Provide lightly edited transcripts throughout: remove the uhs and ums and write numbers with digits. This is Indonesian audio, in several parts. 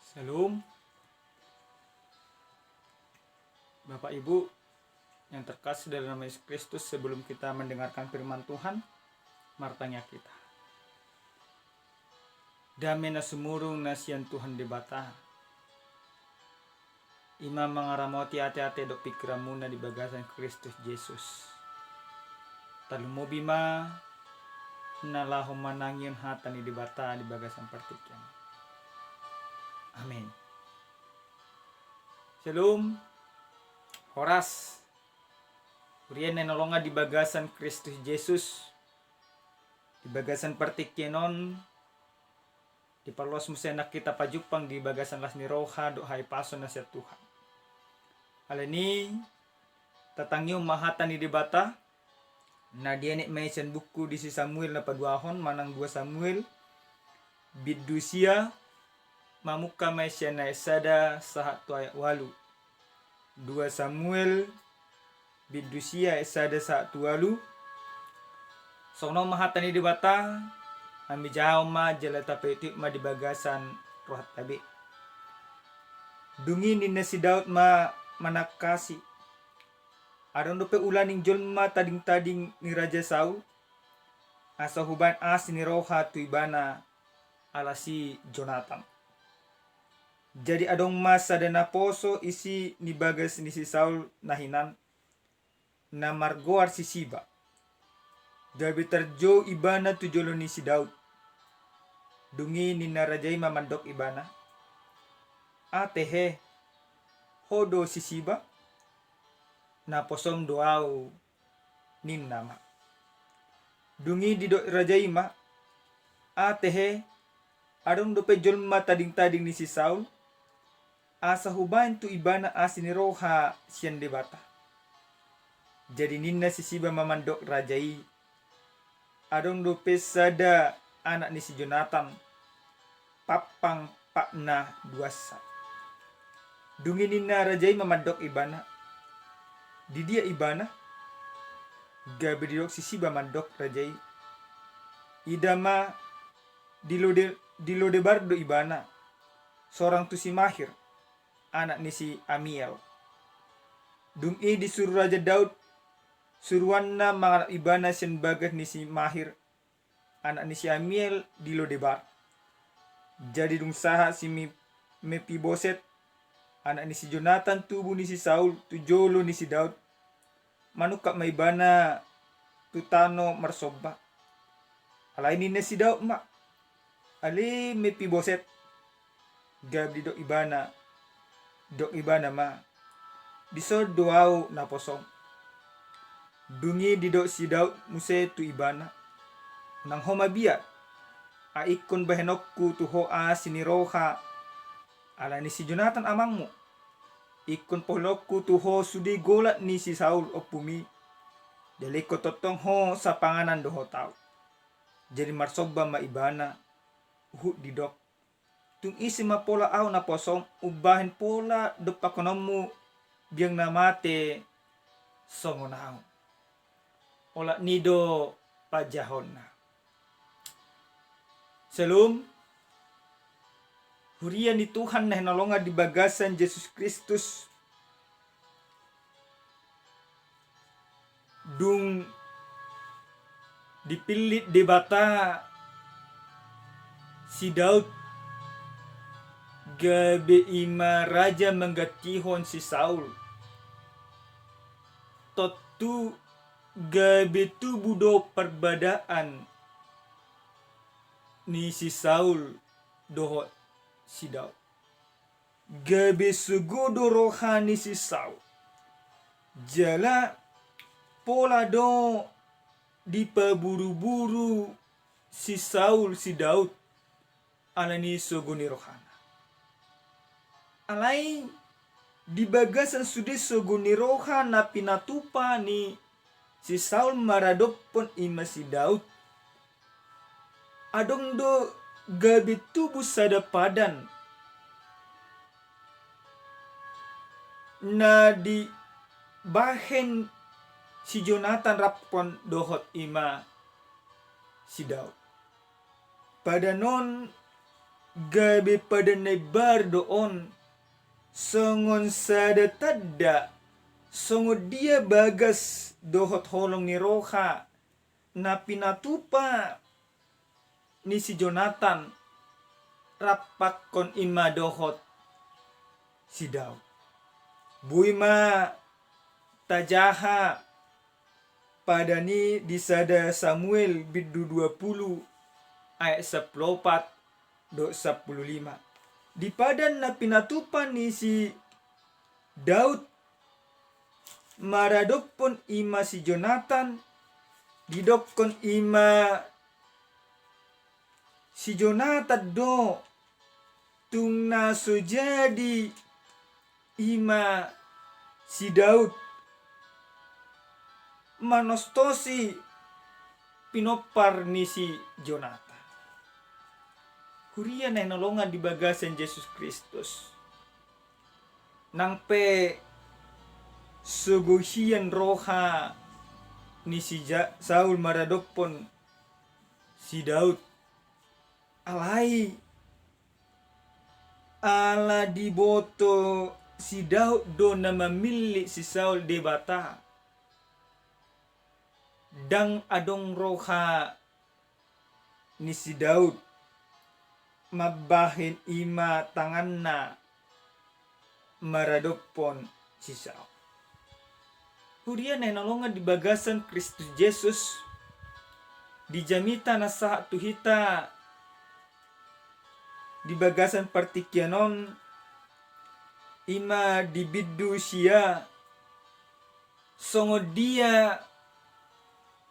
Shalom, Bapak Ibu yang terkasih dalam nama Yesus Kristus. Sebelum kita mendengarkan firman Tuhan, mari tanya kita. Damai na sumurung nasian Tuhan debata. Ima mangaramoti ate-ate dok pikiramuna di bagasan Kristus Yesus. Talumo bima nalaho manangin hatani debata di bagasan partikian. Amin. Shalom. Horas. Urian na nolonga di bagasan Kristus Yesus. Di bagasan partikienon. Di parlos musenak kita pajupang di bagasan las ni roha do hai paso na siya Tuhan. Alani tatangyo mahatan ni debata. Na dianik may siyan buku di si Samuel na paduahon manang 2 Samuel. Bidusia mamuka may siya na esada sahat tu ayat 8. 2 Samuel bidusia esada saat 8. Sono mahatan ni debata. Ami jauh ma jala tapetik ma di bagasan rohat tabi. Dungi ni si Daud ma manakasi. Adon dope ulaning jolma tading-tading ni Raja Saul. Asa huban as ni roha tu ibana alasi Jonathan. Jadi adong masa dan naposo isi ni bagas ni si Saul nahinan. Na margoar si Siba. Gabi terjo ibana tu jolo ni si Daud. Dungi ni narajay mamandok ibana. Atehe hodo si Siba. Na posong doaw nin nama. Dungi di do rajay ma. Atehe adong dope jolma tading-tading ni si Saul. Asa hubain tu ibana asin roha siyan debata. Jadi ninna si Siba mamandok rajai. Adong dope sada anak ni si Jonathan. Papang pakna 2. Dungi ninna rajai mamandok ibana. Di dia ibana. Gabi diok si Siba mandok rajai. Idama dilode bardo ibana. Seorang tu si Mahir. Anak ni si Amiel. Dungi disuruh Raja Daud. Suruanna mangalap ibana siyan bagas ni si Mahir. Anak ni si Amiel di Lodebar. Jadi dung saha si Mefiboset. Anak ni si Jonathan tubuh ni si Saul. Tujolo ni si Daud. Manukap maibana tutano marsoba. Alay ni si Daud ma. Ali Mefiboset. Gabi dok ibana. Dok ibana ma. Disod doaw na posong. Dungi didok si Daud muse tu ibana. Nang homabia. Aikon bahenokku tuho siniroha. Ala ni si Jonathan amangmu. Ikon polokku tuho sudi golat ni si Saul opumi. Deliko totong ho sa panganan doho tau. Jadi marsoba ma ibana. Uhud didok. Tung isi ma pola au na posong. Ubahin pola dopakonomu. Biang namate songonau. Ola nido pajahona. Shalom. Hurian ni Tuhan na hinalonga di bagasan Yesus Kristus. Dung dipilit debata si Daud. Gabe ima raja menggatihon si Saul. Totu gabe tu budo perbadaan ni si Saul doho si Daud. Gabe segudo rohani si Saul. Jala pola do di paburu-buru si Saul si Daud. Alani sogoni rohana. Alai di bagasan sudi sogoni rohana pinatupa ni si Saul maradopon ima si Daud. Adong do gabi tubuh sada padan. Na di bahen si Jonathan rapon dohot ima si Daud. Pada non gabe pada nebar doon songon sada tadda songo dia bagas dohot holong ni roha na pinatupa ni si Jonathan rapak kon ima dohot si Daud. Buima tajaha pada ni di sada Samuel bidu 20 ayat 14 do 15. Di padan na pinatupan ni si Daud maradopon ima si Jonathan didokon ima si Jonathan do tung naso jadi ima si Daud manostosi pinopar ni si Jonathan. Kuria na nolongan di bagasan Yesus Kristus. Nang pe suguhian roha ni si Saul maradopon si Daud. Alai ala diboto si Daud do na mamili si Saul debata. Dang adong roha ni si Daud mabahin ima tangan na maradopon si Saul. Kurian na nolongan di bagasan Kristus Yesus di jamita na sa tuhita di bagasan partikyanon ima dibiddu siya songo dia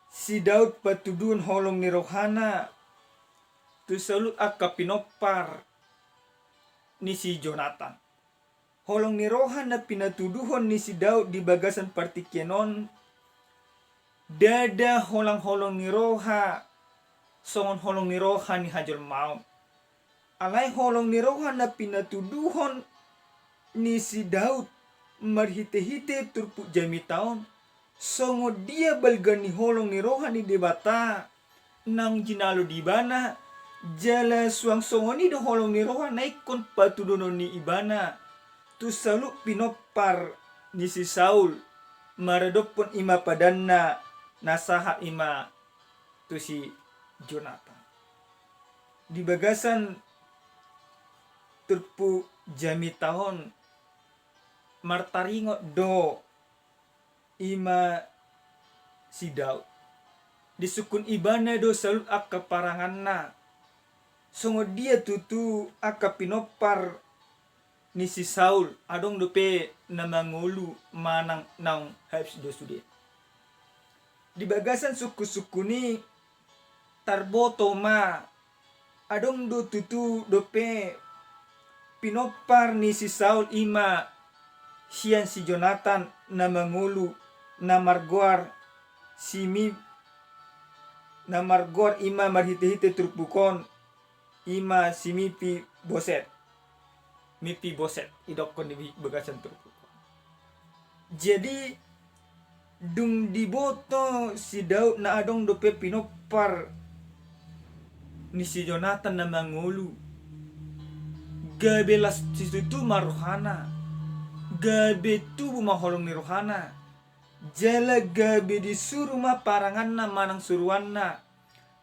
si Daud patudun holong ni rohana tu salut akka pinopar ni si Jonathan. Holong ni rohana pinatuduhon ni si Daud di bagasan partikyanon dada holang-holong ni roha songon holong ni roha ni hajol maut. Alai holong ni roha na pinatuduhon ni si Daud marhite-hite turpu jami taon songo dia balgani holong ni roha ni debata nang jinalo di bana jala suang songo ni do holong ni roha naikon patudono ni ibana tu salu pinopar ni si Saul maradopon ima padanna nasaha ima tu si Jonathan. Di bagasan turpu jami tahun martaringo do ima si Daud di sukun ibana do salut akka paranganna songo dia tutu akka pinopar ni si Saul adong dope namangulu manang naung habis do sude. Di bagasan suku-suku ni tarboto ma adong do tutu dope pinopar ni si Saul ima sian si Jonathan namangulu namarguar simi namarguar ima marhite-hite turpukon ima simipi boset mipi boset idokon di bagasan turpukon. Jadi dung diboto si Daud na adong dope pinopar ni si Jonathan namangulu gabelas situ maruhana gabe tubuh maholong ni rohana jala gabe disuruh ma parangan na manang suruanna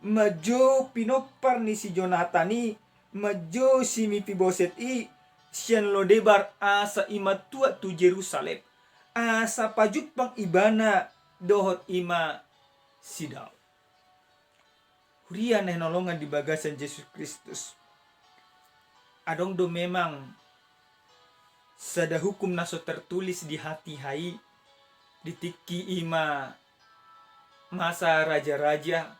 majo pinopar ni si Jonathan ni majo si Mifiboset i sian lo debar asa imatua tu Jerusalem asa pajupang ibana dohot ima si Daud. Huria na nolongan di bagasan Yesus Kristus adong do memang sada hukum naso tertulis di hati hai ditiki ima masa raja-raja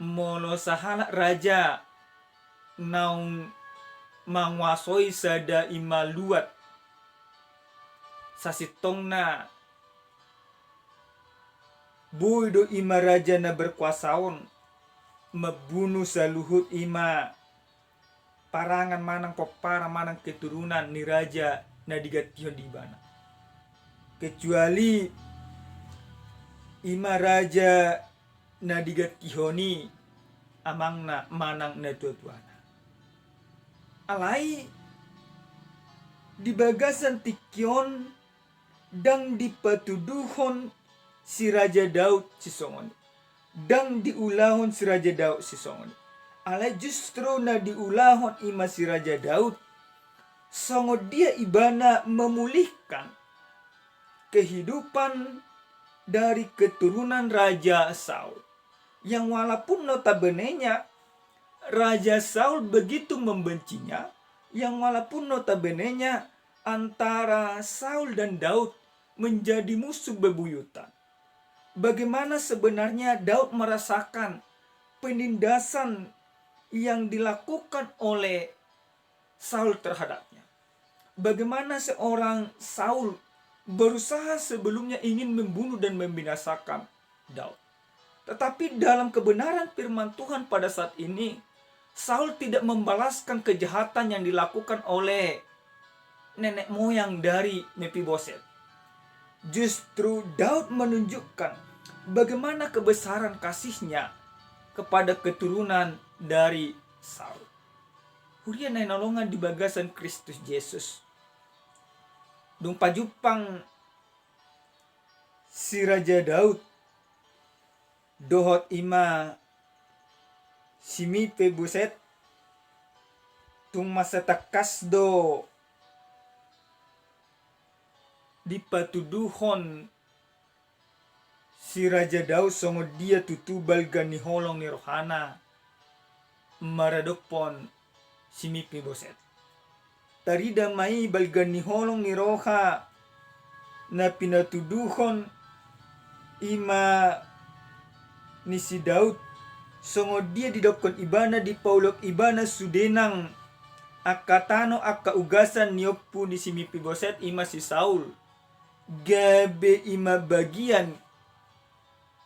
molo sahala raja naung manguasoi sada ima luat sasitong na boydo ima raja na berkuasaon mabunuh saluhut ima parangan manang popara manang keturunan ni raja na digatihon di bana kecuali ima raja na digatihoni amang na manang na tuatuana alai di bagasan tikyon dang di patuduhon si Raja Daud si songoni, dang diulahon si Raja Daud si songoni. Alai justru na diulahon ima si Raja Daud, songo dia ibana memulihkan kehidupan dari keturunan Raja Saul. Yang walaupun notabenenya Raja Saul begitu membencinya, yang walaupun notabenenya antara Saul dan Daud menjadi musuh bebuyutan. Bagaimana sebenarnya Daud merasakan penindasan yang dilakukan oleh Saul terhadapnya. Bagaimana seorang Saul berusaha sebelumnya ingin membunuh dan membinasakan Daud. Tetapi dalam kebenaran firman Tuhan pada saat ini, Saul tidak membalaskan kejahatan yang dilakukan oleh nenek moyang dari Mephiboset. Justru Daud menunjukkan bagaimana kebesaran kasihnya kepada keturunan dari Saul. Huria na nolongan di bagasan Kristus Yesus. Dung pajupang si Raja Daud dohot ima si Mephiboset tung masa takas do dipatuduhon si Raja Daud songo dia tutubal gani holong ni rohana maradopon si Mephiboset. Tarida mai balgan ni holong ni roha na pinatuduhon ima ni si Daud songo dia didokon ibana di paulok ibana sudenang akatano akaugasan niopu ni si Mephiboset ima si Saul gabe ima bagian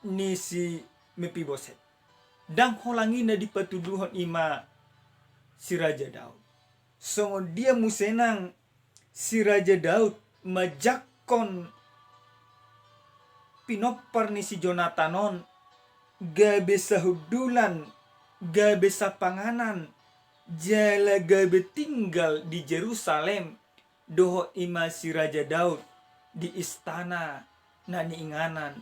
ni si Mephiboset dang holangi na dipatuduhon ima si Raja Daud. Songo dia musenang si Raja Daud majakon pinopar ni si Jonathanon gabe sahudulan gabe sapanganan jala gabe tinggal di Jerusalem doho ima si Raja Daud di istana na niinganan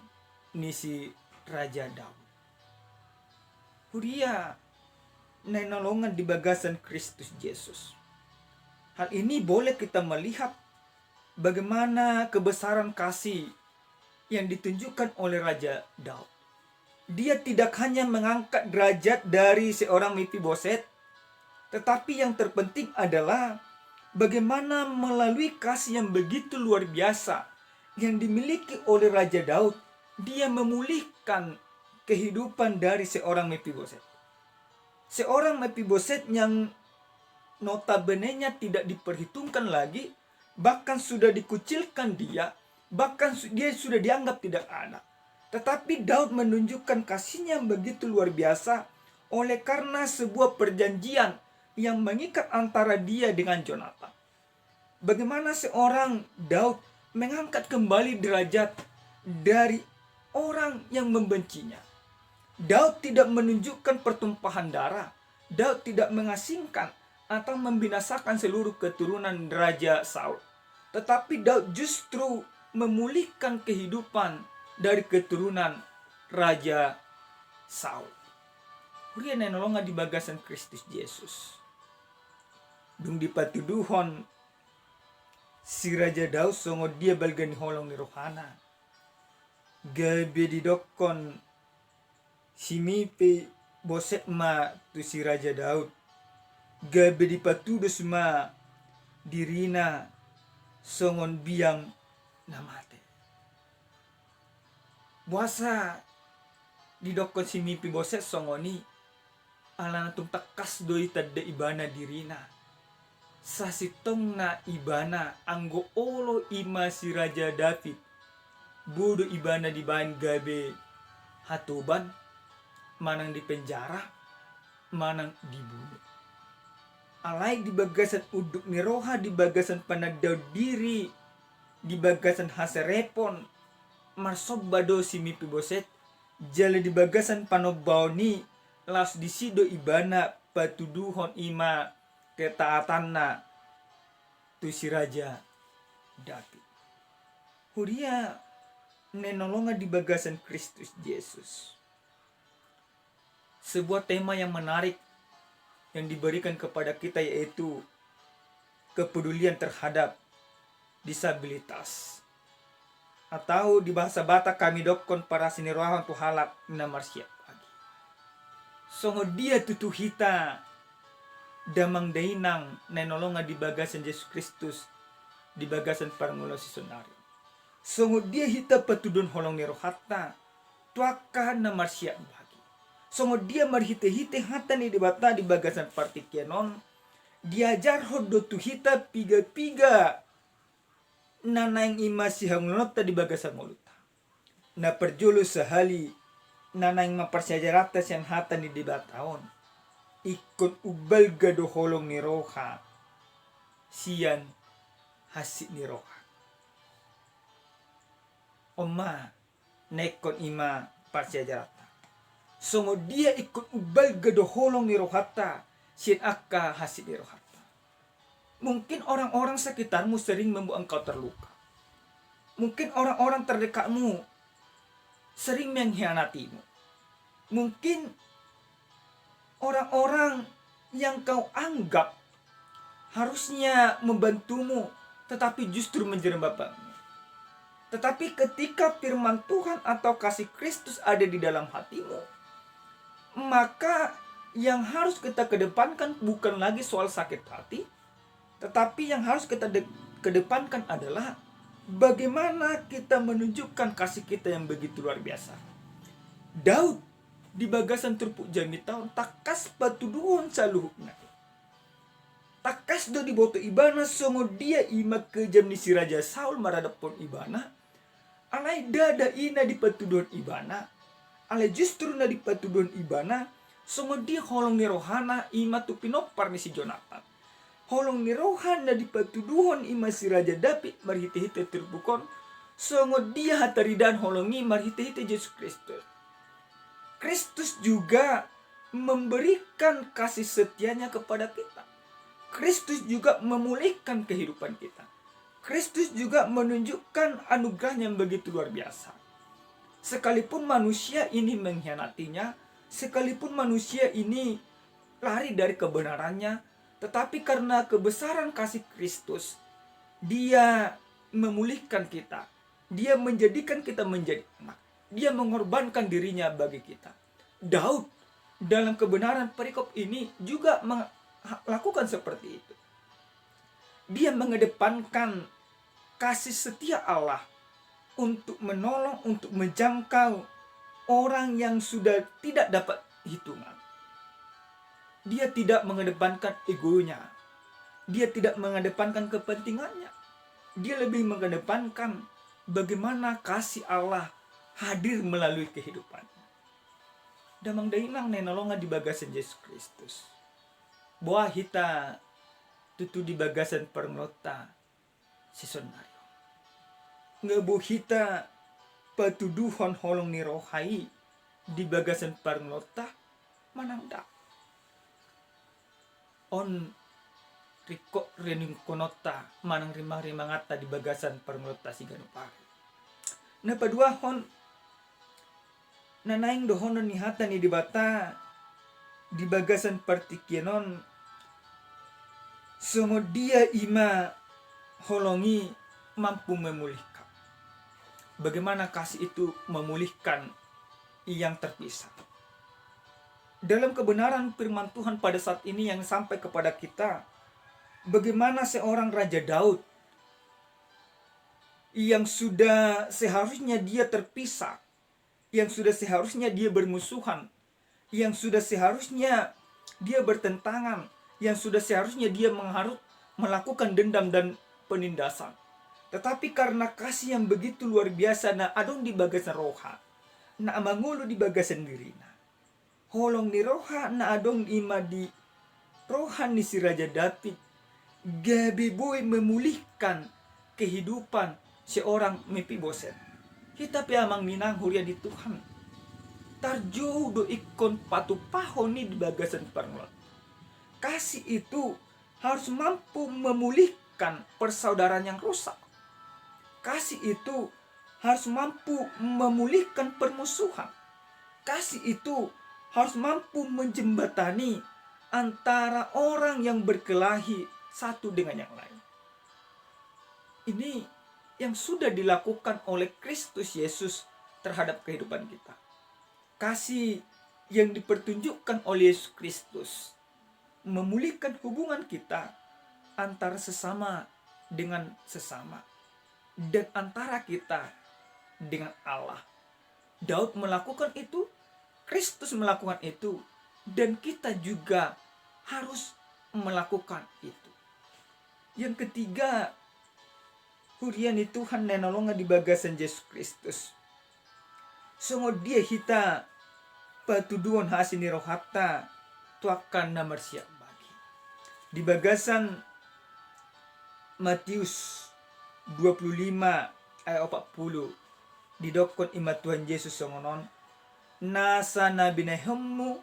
ni si Raja Daud. Huria na nolongan di bagasan Kristus Yesus. Hal ini boleh kita melihat bagaimana kebesaran kasih yang ditunjukkan oleh Raja Daud. Dia tidak hanya mengangkat derajat dari seorang Mephiboset, tetapi yang terpenting adalah bagaimana melalui kasih yang begitu luar biasa yang dimiliki oleh Raja Daud, dia memulihkan kehidupan dari seorang Mephiboset. Seorang Mephiboset yang notabenenya tidak diperhitungkan lagi, bahkan sudah dikucilkan dia, bahkan dia sudah dianggap tidak ada. Tetapi Daud menunjukkan kasihnya yang begitu luar biasa oleh karena sebuah perjanjian yang mengikat antara dia dengan Jonathan. Bagaimana seorang Daud mengangkat kembali derajat dari orang yang membencinya. Daud tidak menunjukkan pertumpahan darah. Daud tidak mengasingkan atau membinasakan seluruh keturunan Raja Saul. Tetapi Daud justru memulihkan kehidupan dari keturunan Raja Saul. Huria na nolongan di bagasan Kristus Yesus. Dung dipatuduhon si Raja Daud songo dia balgani holong ni rohana. Gabe didokon si Mephiboset ma tu si Raja Daud. Gabe dipatudos ma dirina songon biang namate. Buasa didokon si Mephiboset songoni ala natung takas doi tadda ibana dirina. Sasitong na ibana anggo olo ima si Raja David. Bodo ibana dibahan gabe hatuban, manang di penjara, manang dibunuh. Alai di bagasan uduk ni roha, di bagasan panadaw diri, di bagasan haserepon, marsobado si Mephiboset, jala di bagasan panobaw ni, las disido ibana patuduhon ima ketaatanna tu si Raja David. Huria nenolonga di bagasan Kristus Yesus. Sebuah tema yang menarik yang diberikan kepada kita yaitu kepedulian terhadap disabilitas. Atau di bahasa Batak kami dokon para sinirawan tu halak minamar siap pagi. Songo dia tutu hita damang dainang nenolonga di bagasan Yesus Kristus di bagasan parmulo si sonari. Songo dia hita patudon holong ni rohatta tuaka namar siap bagi. Songo dia marhite-hite hata ni dibata di bagasan partikianon diajar hodo tu hita piga-piga nanaing ima si hanglota di bagasan moluta. Na perjulu sehali nanaing maparsajarata sian hata ni dibataon. Ikut ubal gado holong ni roha sian hasit ni roha. Oma nekon ima parsajarata. Songo dia ikut ubal gado holong ni rohata sian akka hasit ni rohata. Mungkin orang-orang sekitarmu sering membuat engkau terluka. Mungkin orang-orang terdekatmu sering mengkhianatimu. Mungkin orang-orang yang kau anggap harusnya membantumu, tetapi justru menjerembabkanmu. Tetapi ketika firman Tuhan atau kasih Kristus ada di dalam hatimu, maka yang harus kita kedepankan bukan lagi soal sakit hati, tetapi yang harus kita kedepankan adalah bagaimana kita menunjukkan kasih kita yang begitu luar biasa. Daud di bagasan turpuk jami tahun takas patuduhon saluhukna. Takas do di boto ibana songo dia ima ke jam ni si Raja Saul maradapon ibana. Alai dada ina di patuduhon ibana. Alai justru na di patuduhon ibana songo dia holong ni rohana ima tu pinopar ni si Jonathan. Holong ni rohana di patuduhon ima si Raja David marhite-hite terbukon songo dia hataridan holongi marhite-hite Yesus Kristus. Kristus juga memberikan kasih setianya kepada kita. Kristus juga memulihkan kehidupan kita. Kristus juga menunjukkan anugerah yang begitu luar biasa. Sekalipun manusia ini mengkhianatinya, sekalipun manusia ini lari dari kebenarannya, tetapi karena kebesaran kasih Kristus, dia memulihkan kita. Dia menjadikan kita menjadi anak. Dia mengorbankan dirinya bagi kita. Daud dalam kebenaran perikop ini juga melakukan seperti itu. Dia mengedepankan kasih setia Allah untuk menolong, untuk menjangkau orang yang sudah tidak dapat hitungan. Dia tidak mengedepankan egonya. Dia tidak mengedepankan kepentingannya. Dia lebih mengedepankan bagaimana kasih Allah hadir melalui kehidupannya. Damang dainang nenolonga di bagasan Yesus Kristus. Buah hita tutu di bagasan perngota sesonario. Ngebu hita patuduhon holong ni rohai di bagasan perngota manangda. On riko rening konota manang rimang ngata di bagasan perngota si ganupari. Na padua hon nanaing dohonon ni hata ni dibata di bagasan partikianon songo dia ima holongi mampu memulihkan. Bagaimana kasih itu memulihkan yang terpisah. Dalam kebenaran firman Tuhan pada saat ini yang sampai kepada kita, bagaimana seorang Raja Daud yang sudah seharusnya dia terpisah, yang sudah seharusnya dia bermusuhan, yang sudah seharusnya dia bertentangan, yang sudah seharusnya dia melakukan dendam dan penindasan. Tetapi karena kasih yang begitu luar biasa na adong di bagasan roha, na mangulu di bagasan dirina. Holong ni roha na adong ima di rohan ni si Raja David. Gabi boy memulihkan kehidupan seorang Mefiboset. Kita piamang minang huria di Tuhan. Tarjo do ikon patupahon ni di bagasan parngot. Kasih itu harus mampu memulihkan persaudaraan yang rusak. Kasih itu harus mampu memulihkan permusuhan. Kasih itu harus mampu menjembatani antara orang yang berkelahi satu dengan yang lain. Ini yang sudah dilakukan oleh Kristus Yesus terhadap kehidupan kita. Kasih yang dipertunjukkan oleh Yesus Kristus memulihkan hubungan kita antara sesama dengan sesama dan antara kita dengan Allah. Daud melakukan itu, Kristus melakukan itu, dan kita juga harus melakukan itu. Yang ketiga, hurian Tuhan nenolonga di bagasan Yesus Kristus. Songo dia hita patuduan hasini rohata tuakan namar siap bagi. Di bagasan Matius 25 ayat 40 didokon imat Tuhan Yesus songonon nasa nabi nehemu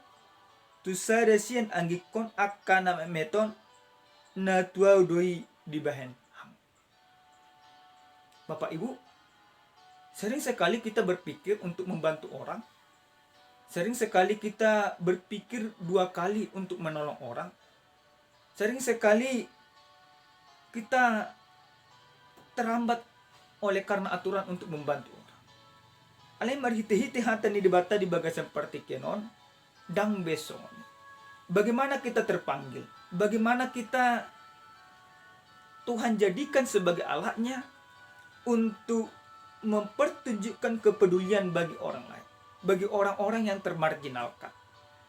tusada sian anggikon akan nama meton na tuau doi di bahen. Bapak Ibu, sering sekali kita berpikir untuk membantu orang. Sering sekali kita berpikir 2 kali untuk menolong orang. Sering sekali kita terhambat oleh karena aturan untuk membantu orang. Alai marhite-hite hata ni debata di bagasan partikenon dang besong. Bagaimana kita terpanggil? Bagaimana kita Tuhan jadikan sebagai alatnya untuk mempertunjukkan kepedulian bagi orang lain, bagi orang-orang yang termarginalkan.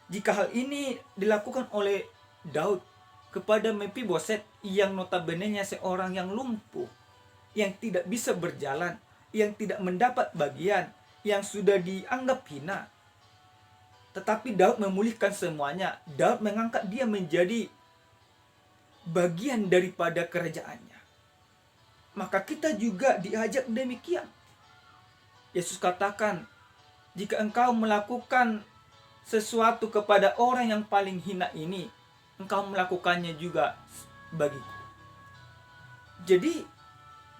Jika hal ini dilakukan oleh Daud kepada Mephiboset yang notabene-nya seorang yang lumpuh, yang tidak bisa berjalan, yang tidak mendapat bagian, yang sudah dianggap hina. Tetapi Daud memulihkan semuanya. Daud mengangkat dia menjadi bagian daripada kerajaannya. Maka kita juga diajak demikian. Yesus katakan, jika engkau melakukan sesuatu kepada orang yang paling hina ini, engkau melakukannya juga bagiku. Jadi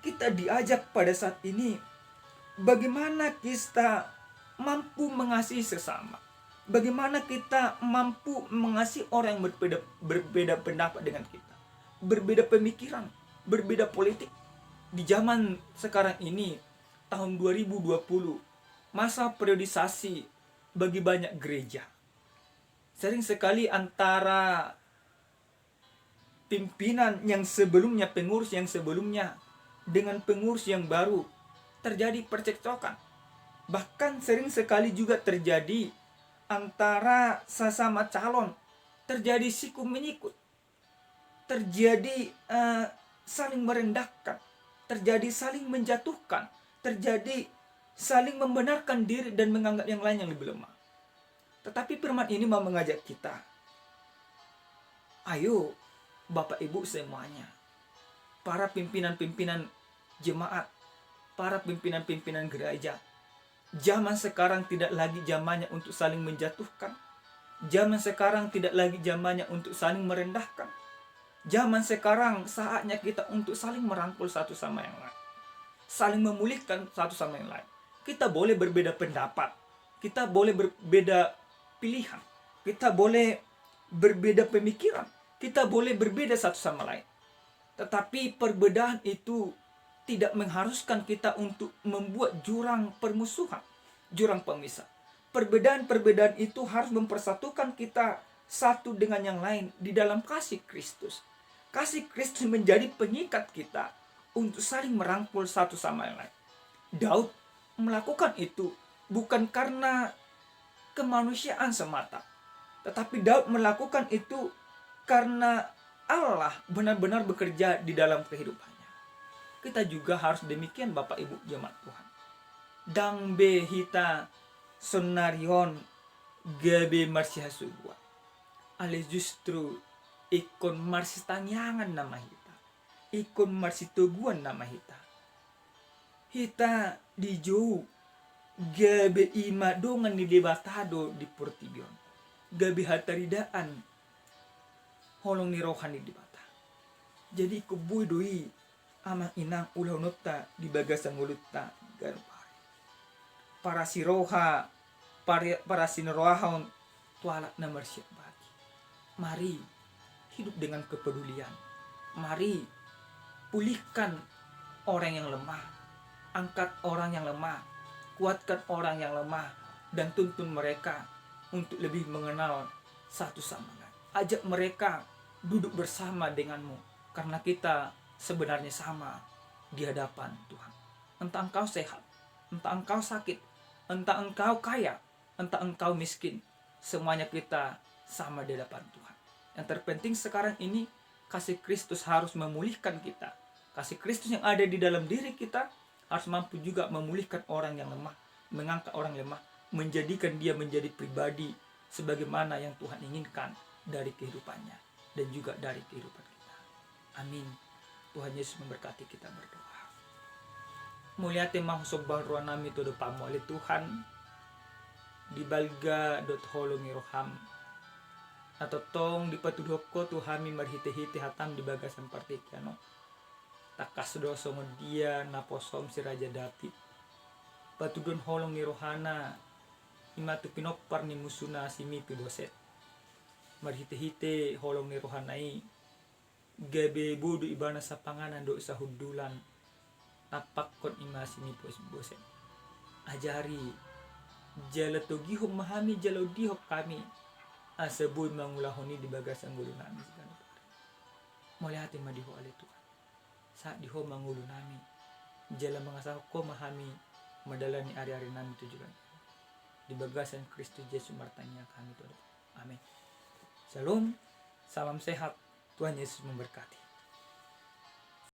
kita diajak pada saat ini, bagaimana kita mampu mengasihi sesama. Bagaimana kita mampu mengasihi orang yang berbeda pendapat dengan kita. Berbeda pemikiran, berbeda politik. Di zaman sekarang ini, tahun 2020, masa periodisasi bagi banyak gereja. Sering sekali antara pimpinan yang sebelumnya, pengurus yang sebelumnya, dengan pengurus yang baru, terjadi percekcokan. Bahkan sering sekali juga terjadi antara sesama calon, terjadi siku menyikut, terjadi saling merendahkan, terjadi saling menjatuhkan, terjadi saling membenarkan diri dan menganggap yang lain yang lebih lemah. Tetapi firman ini mau mengajak kita, ayo Bapak Ibu semuanya, para pimpinan-pimpinan jemaat, para pimpinan-pimpinan gereja, zaman sekarang tidak lagi zamannya untuk saling menjatuhkan. Zaman sekarang tidak lagi zamannya untuk saling merendahkan. Zaman sekarang saatnya kita untuk saling merangkul satu sama yang lain, saling memulihkan satu sama yang lain. Kita boleh berbeda pendapat, kita boleh berbeda pilihan, kita boleh berbeda pemikiran, kita boleh berbeda satu sama lain. Tetapi perbedaan itu tidak mengharuskan kita untuk membuat jurang permusuhan, jurang pemisah. Perbedaan-perbedaan itu harus mempersatukan kita satu dengan yang lain di dalam kasih Kristus. Kasih Kristus menjadi pengikat kita untuk saling merangkul satu sama yang lain. Daud melakukan itu bukan karena kemanusiaan semata, tetapi Daud melakukan itu karena Allah benar-benar bekerja di dalam kehidupannya. Kita juga harus demikian Bapak Ibu jemaat Tuhan. Dang be hita sonarion gabe marsihasugwa. Ale justru ikon marsitangyangan nama hita. Ikon marsituguan nama hita. Hita di jauh gabe ima dongan ni debatado di portibion. Gabe hataridaan holong ni rohani di bata. Jadi kubui doi amang inang ulah nota di bagasang ulutta garpari. Para siroha, para sinerohahon tuala na marsyat bagi. Mari hidup dengan kepedulian. Mari pulihkan orang yang lemah. Angkat orang yang lemah. Kuatkan orang yang lemah. Dan tuntun mereka untuk lebih mengenal satu sama lain. Ajak mereka duduk bersama denganmu. Karena kita sebenarnya sama di hadapan Tuhan. Entah engkau sehat, entah engkau sakit, entah engkau kaya, entah engkau miskin. Semuanya kita sama di hadapan Tuhan. Yang terpenting sekarang ini, kasih Kristus harus memulihkan kita. Kasih Kristus yang ada di dalam diri kita harus mampu juga memulihkan orang yang lemah, mengangkat orang lemah, menjadikan dia menjadi pribadi sebagaimana yang Tuhan inginkan dari kehidupannya dan juga dari kehidupan kita. Amin. Tuhan Yesus memberkati kita berdoa. Muliate mahusog ruang nami todo pamo oleh Tuhan di balga.holongi roham atau tong di patudok ko tuhami marhite-hite hatam di bagasan partikiano takas doso dia naposom si Raja David patudon holong ni rohana imatu pinopar ni musuna si mipi doset marhite-hite holong ni rohanai gabe bodo ibana sa panganan do sa hudulan napakon imasi ni boset ajari jalatogi hok mahami jalodi hok kami asabun mangulahoni di bagasan gulo namin segala pare. Mulai hati madiho oleh Tuhan. Saat diho mangulo namin. Jala mga sahok ko mahami madala ni ari-ari namin tujuan. Di bagasan Kristus Yesus martanya kami todo. Amin. Shalom. Salam sehat. Tuhan Yesus memberkati.